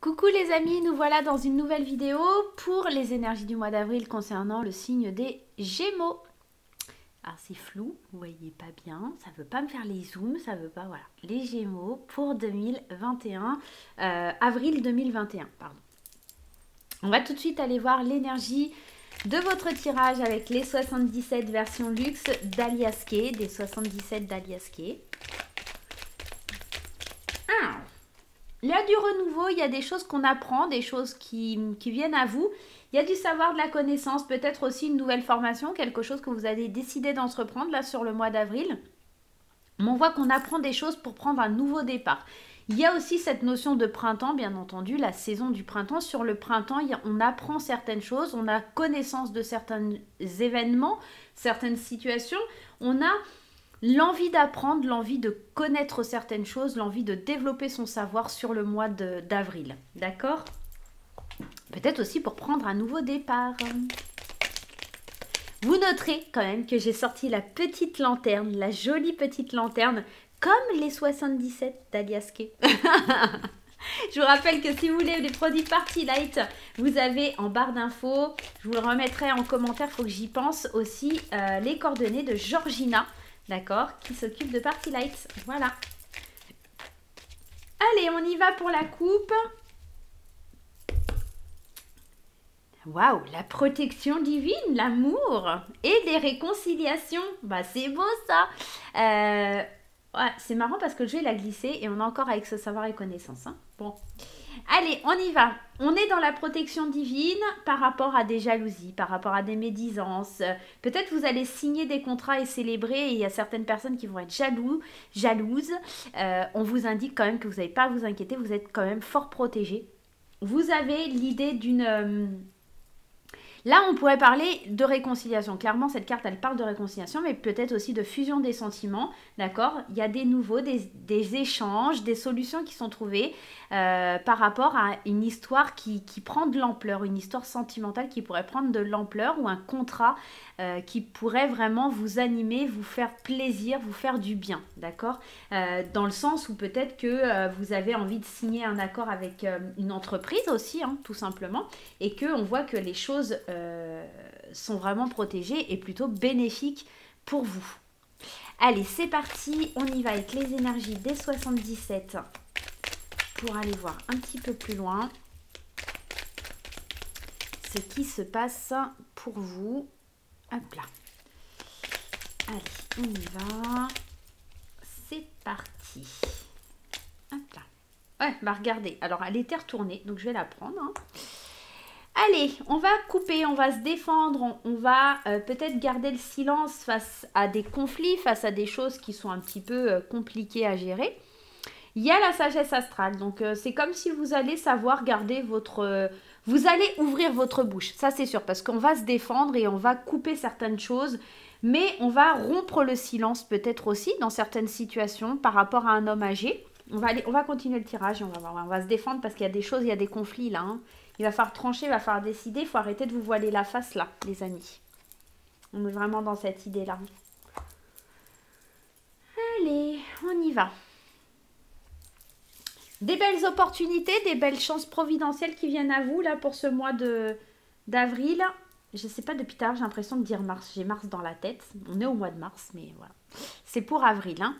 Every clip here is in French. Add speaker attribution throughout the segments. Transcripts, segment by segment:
Speaker 1: Coucou les amis, nous voilà dans une nouvelle vidéo pour les énergies du mois d'avril concernant le signe des Gémeaux. Alors c'est flou, vous voyez pas bien, ça veut pas me faire les zooms, ça veut pas, voilà. Les Gémeaux pour 2021, avril 2021, pardon. On va tout de suite aller voir l'énergie de votre tirage avec les 77 versions luxe d'Alias Kay, des 77 d'Alias Kay. Il y a du renouveau, il y a des choses qu'on apprend, des choses qui viennent à vous. Il y a du savoir, de la connaissance, peut-être aussi une nouvelle formation, quelque chose que vous avez décidé d'entreprendre là sur le mois d'avril. Mais on voit qu'on apprend des choses pour prendre un nouveau départ. Il y a aussi cette notion de printemps, bien entendu, la saison du printemps. Sur le printemps, on apprend certaines choses, on a connaissance de certains événements, certaines situations. On a l'envie d'apprendre, l'envie de connaître certaines choses, l'envie de développer son savoir sur le mois d'avril. D'accord? Peut-être aussi pour prendre un nouveau départ. Vous noterez quand même que j'ai sorti la petite lanterne, la jolie petite lanterne, comme les 77 d'Alias Kay. Je vous rappelle que si vous voulez des produits Party Light, vous avez en barre d'infos, je vous le remettrai en commentaire, il faut que j'y pense aussi, les coordonnées de Georgina. D'accord, qui s'occupe de Party Lights. Voilà. Allez, on y va pour la coupe. Waouh, la protection divine, l'amour et des réconciliations. Bah, c'est beau ça. Ouais, c'est marrant parce que le jeu il a glissé et on est encore avec ce savoir et connaissance. Hein. Bon. Allez, on y va. On est dans la protection divine par rapport à des jalousies, par rapport à des médisances. Peut-être vous allez signer des contrats et célébrer et il y a certaines personnes qui vont être jalouses. On vous indique quand même que vous n'avez pas à vous inquiéter, vous êtes quand même fort protégé. Vous avez l'idée d'une... Là, on pourrait parler de réconciliation. Clairement, cette carte, elle parle de réconciliation, mais peut-être aussi de fusion des sentiments. D'accord? Il y a des nouveaux, des échanges, des solutions qui sont trouvées par rapport à une histoire qui prend de l'ampleur, une histoire sentimentale qui pourrait prendre de l'ampleur ou un contrat qui pourrait vraiment vous animer, vous faire plaisir, vous faire du bien. D'accord? Dans le sens où peut-être que vous avez envie de signer un accord avec une entreprise aussi, hein, tout simplement, et qu'on voit que les choses... sont vraiment protégés et plutôt bénéfiques pour vous. Allez, c'est parti, on y va avec les énergies des 77 pour aller voir un petit peu plus loin ce qui se passe pour vous. Hop là. Allez, on y va. C'est parti. Hop là. Ouais, bah regardez, alors elle était retournée, donc je vais la prendre. Hein. Allez, on va couper, on va se défendre, on va peut-être garder le silence face à des conflits, face à des choses qui sont un petit peu compliquées à gérer. Il y a la sagesse astrale, donc c'est comme si vous allez savoir garder votre... vous allez ouvrir votre bouche, ça c'est sûr, parce qu'on va se défendre et on va couper certaines choses, mais on va rompre le silence peut-être aussi dans certaines situations par rapport à un homme âgé. On va continuer le tirage et on va se défendre parce qu'il y a des choses, il y a des conflits là, hein. Il va falloir trancher, il va falloir décider. Il faut arrêter de vous voiler la face là, les amis. On est vraiment dans cette idée-là. Allez, on y va. Des belles opportunités, des belles chances providentielles qui viennent à vous là pour ce mois d'avril. Je ne sais pas, depuis tout à l'heure, j'ai l'impression de dire mars. J'ai mars dans la tête. On est au mois de mars, mais voilà. C'est pour avril. Hein.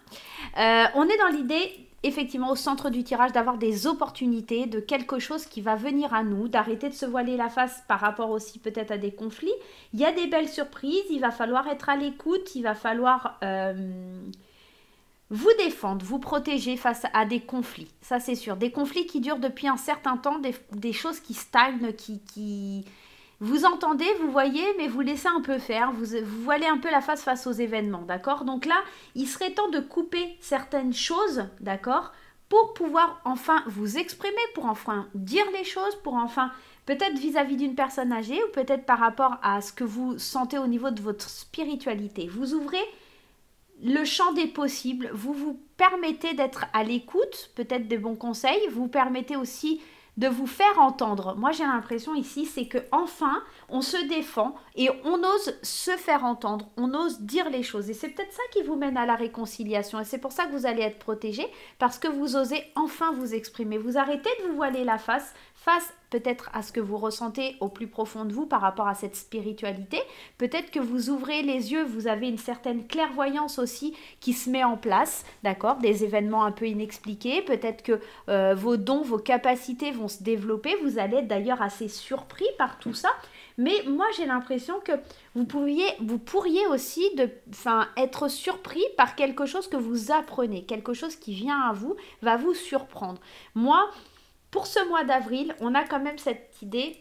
Speaker 1: On est dans l'idée... effectivement au centre du tirage, d'avoir des opportunités, de quelque chose qui va venir à nous, d'arrêter de se voiler la face par rapport aussi peut-être à des conflits. Il y a des belles surprises, il va falloir être à l'écoute, il va falloir vous défendre, vous protéger face à des conflits, ça c'est sûr. Des conflits qui durent depuis un certain temps, des choses qui stagnent, qui... Vous entendez, vous voyez, mais vous laissez un peu faire, vous voilez un peu la face aux événements, d'accord? Donc là, il serait temps de couper certaines choses, d'accord? Pour pouvoir enfin vous exprimer, pour enfin dire les choses, pour enfin, peut-être vis-à-vis d'une personne âgée ou peut-être par rapport à ce que vous sentez au niveau de votre spiritualité. Vous ouvrez le champ des possibles, vous vous permettez d'être à l'écoute, peut-être des bons conseils, vous permettez aussi de vous faire entendre. Moi, j'ai l'impression ici, c'est que enfin, on se défend et on ose se faire entendre, on ose dire les choses. Et c'est peut-être ça qui vous mène à la réconciliation. Et c'est pour ça que vous allez être protégé, parce que vous osez enfin vous exprimer. Vous arrêtez de vous voiler la face peut-être à ce que vous ressentez au plus profond de vous par rapport à cette spiritualité. Peut-être que vous ouvrez les yeux, vous avez une certaine clairvoyance aussi qui se met en place, d'accord? Des événements un peu inexpliqués. Peut-être que vos dons, vos capacités vont se développer. Vous allez être d'ailleurs assez surpris par tout ça. Mais moi, j'ai l'impression que vous pourriez aussi être surpris par quelque chose que vous apprenez. Quelque chose qui vient à vous, va vous surprendre. Moi, pour ce mois d'avril, on a quand même cette idée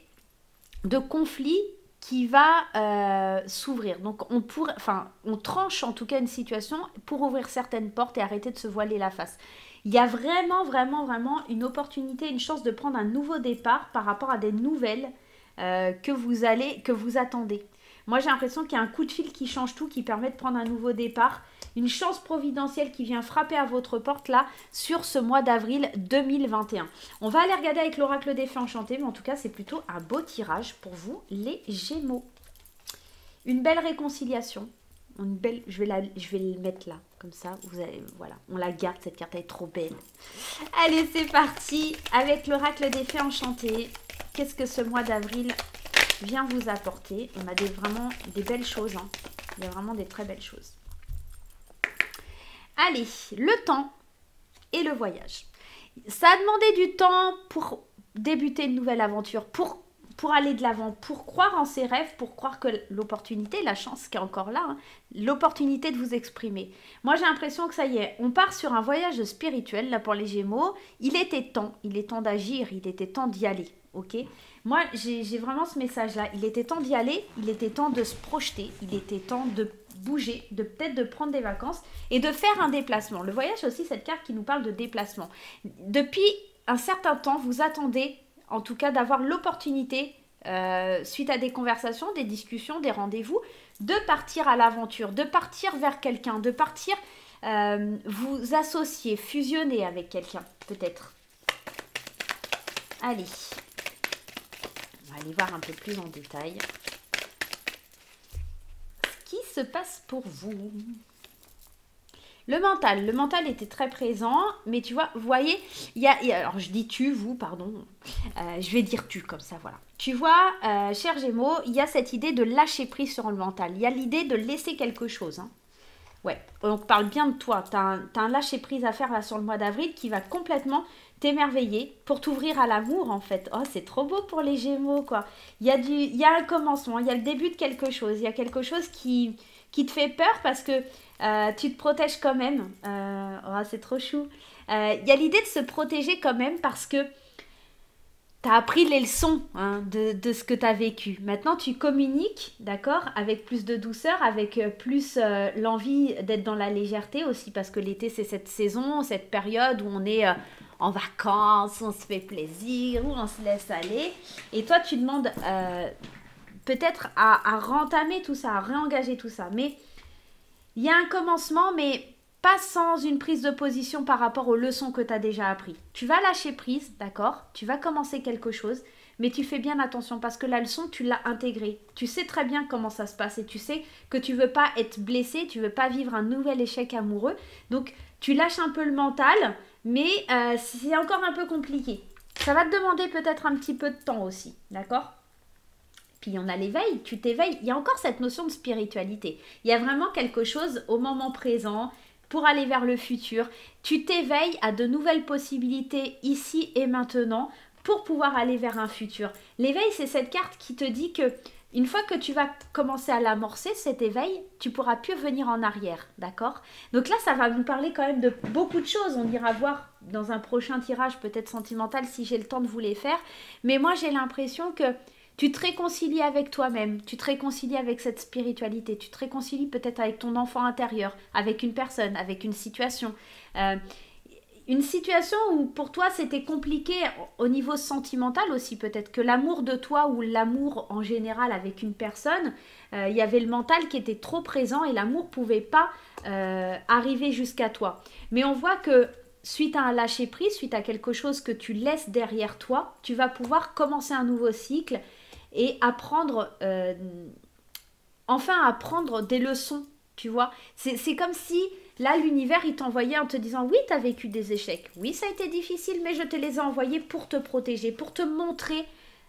Speaker 1: de conflit qui va s'ouvrir. Donc on tranche en tout cas une situation pour ouvrir certaines portes et arrêter de se voiler la face. Il y a vraiment, vraiment, vraiment une opportunité, une chance de prendre un nouveau départ par rapport à des nouvelles que vous attendez. Moi, j'ai l'impression qu'il y a un coup de fil qui change tout, qui permet de prendre un nouveau départ. Une chance providentielle qui vient frapper à votre porte là sur ce mois d'avril 2021. On va aller regarder avec l'oracle des fées enchantées, mais en tout cas c'est plutôt un beau tirage pour vous les Gémeaux. Une belle réconciliation. Je vais le mettre là, comme ça, voilà, on la garde, cette carte elle est trop belle. Allez, c'est parti avec l'oracle des fées enchantées. Qu'est-ce que ce mois d'avril vient vous apporter? On a vraiment des belles choses, hein. Il y a vraiment des très belles choses. Allez, le temps et le voyage. Ça a demandé du temps pour débuter une nouvelle aventure, pour aller de l'avant, pour croire en ses rêves, pour croire que l'opportunité, la chance qui est encore là, hein, l'opportunité de vous exprimer. Moi, j'ai l'impression que ça y est, on part sur un voyage spirituel, là, pour les Gémeaux. Il est temps d'agir, il était temps d'y aller, ok? Moi, j'ai vraiment ce message-là. Il était temps d'y aller, il était temps de se projeter, il était temps de bouger, peut-être de prendre des vacances et de faire un déplacement. Le voyage aussi, cette carte qui nous parle de déplacement. Depuis un certain temps, vous attendez en tout cas d'avoir l'opportunité, suite à des conversations, des discussions, des rendez-vous, de partir à l'aventure, de partir vers quelqu'un, de partir vous associer, fusionner avec quelqu'un, peut-être. Allez, on va aller voir un peu plus en détail ce qui se passe pour vous. Le mental était très présent, mais tu vois, vous voyez, alors je dis tu, vous, pardon, je vais dire tu, comme ça, voilà. Tu vois, cher Gémeaux, il y a cette idée de lâcher prise sur le mental, il y a l'idée de laisser quelque chose, hein. Ouais, on parle bien de toi, tu as un lâcher prise à faire là sur le mois d'avril qui va complètement t'émerveiller pour t'ouvrir à l'amour en fait. Oh, c'est trop beau pour les Gémeaux, quoi. Il y a un commencement, il y a le début de quelque chose, il y a quelque chose qui te fait peur parce que tu te protèges quand même. Oh, c'est trop chou. Il y a l'idée de se protéger quand même parce que tu as appris les leçons, hein, de ce que tu as vécu. Maintenant, tu communiques, d'accord, avec plus de douceur, avec plus l'envie d'être dans la légèreté aussi, parce que l'été, c'est cette saison, cette période où on est en vacances, où on se fait plaisir, où on se laisse aller. Et toi, tu demandes peut-être à rentamer tout ça, à réengager tout ça. Mais il y a un commencement, mais pas sans une prise de position par rapport aux leçons que tu as déjà appris. Tu vas lâcher prise, d'accord? Tu vas commencer quelque chose, mais tu fais bien attention parce que la leçon, tu l'as intégrée. Tu sais très bien comment ça se passe et tu sais que tu veux pas être blessé, tu veux pas vivre un nouvel échec amoureux. Donc, tu lâches un peu le mental, mais c'est encore un peu compliqué. Ça va te demander peut-être un petit peu de temps aussi, d'accord? Puis on a l'éveil, tu t'éveilles. Il y a encore cette notion de spiritualité. Il y a vraiment quelque chose au moment présent pour aller vers le futur. Tu t'éveilles à de nouvelles possibilités ici et maintenant pour pouvoir aller vers un futur. L'éveil, c'est cette carte qui te dit que une fois que tu vas commencer à l'amorcer, cet éveil, tu pourras plus venir en arrière, d'accord? Donc là, ça va nous parler quand même de beaucoup de choses. On ira voir dans un prochain tirage, peut-être sentimental, si j'ai le temps de vous les faire. Mais moi, j'ai l'impression que tu te réconcilies avec toi-même, tu te réconcilies avec cette spiritualité, tu te réconcilies peut-être avec ton enfant intérieur, avec une personne, avec une situation. Une situation où pour toi c'était compliqué au niveau sentimental aussi, peut-être que l'amour de toi ou l'amour en général avec une personne, il y avait le mental qui était trop présent et l'amour ne pouvait pas arriver jusqu'à toi. Mais on voit que suite à un lâcher-prise, suite à quelque chose que tu laisses derrière toi, tu vas pouvoir commencer un nouveau cycle et apprendre, enfin apprendre des leçons, tu vois. C'est comme si là, l'univers, il t'envoyait en te disant, oui, tu as vécu des échecs, oui, ça a été difficile, mais je te les ai envoyés pour te protéger, pour te montrer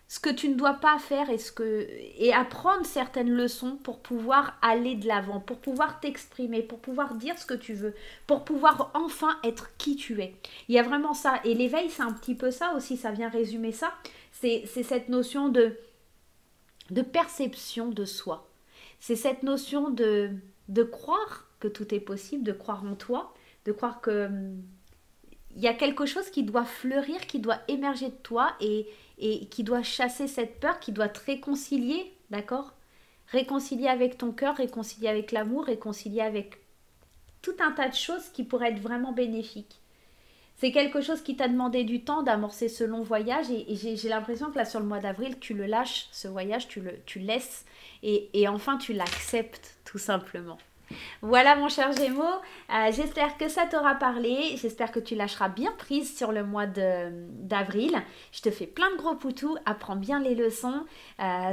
Speaker 1: ce que tu ne dois pas faire et apprendre certaines leçons pour pouvoir aller de l'avant, pour pouvoir t'exprimer, pour pouvoir dire ce que tu veux, pour pouvoir enfin être qui tu es. Il y a vraiment ça. Et l'éveil, c'est un petit peu ça aussi, ça vient résumer ça. C'est cette notion de perception de soi. C'est cette notion de croire que tout est possible, de croire en toi, de croire que il y a quelque chose qui doit fleurir, qui doit émerger de toi et qui doit chasser cette peur, qui doit te réconcilier, d'accord? Réconcilier avec ton cœur, réconcilier avec l'amour, réconcilier avec tout un tas de choses qui pourraient être vraiment bénéfiques. C'est quelque chose qui t'a demandé du temps d'amorcer ce long voyage et j'ai l'impression que là sur le mois d'avril, tu le lâches, ce voyage, tu laisses et enfin tu l'acceptes tout simplement. Voilà mon cher Gémeaux, j'espère que ça t'aura parlé, j'espère que tu lâcheras bien prise sur le mois d'avril. Je te fais plein de gros poutous, apprends bien les leçons,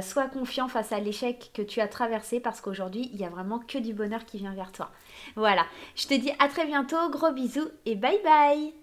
Speaker 1: sois confiant face à l'échec que tu as traversé parce qu'aujourd'hui il n'y a vraiment que du bonheur qui vient vers toi. Voilà, je te dis à très bientôt, gros bisous et bye bye.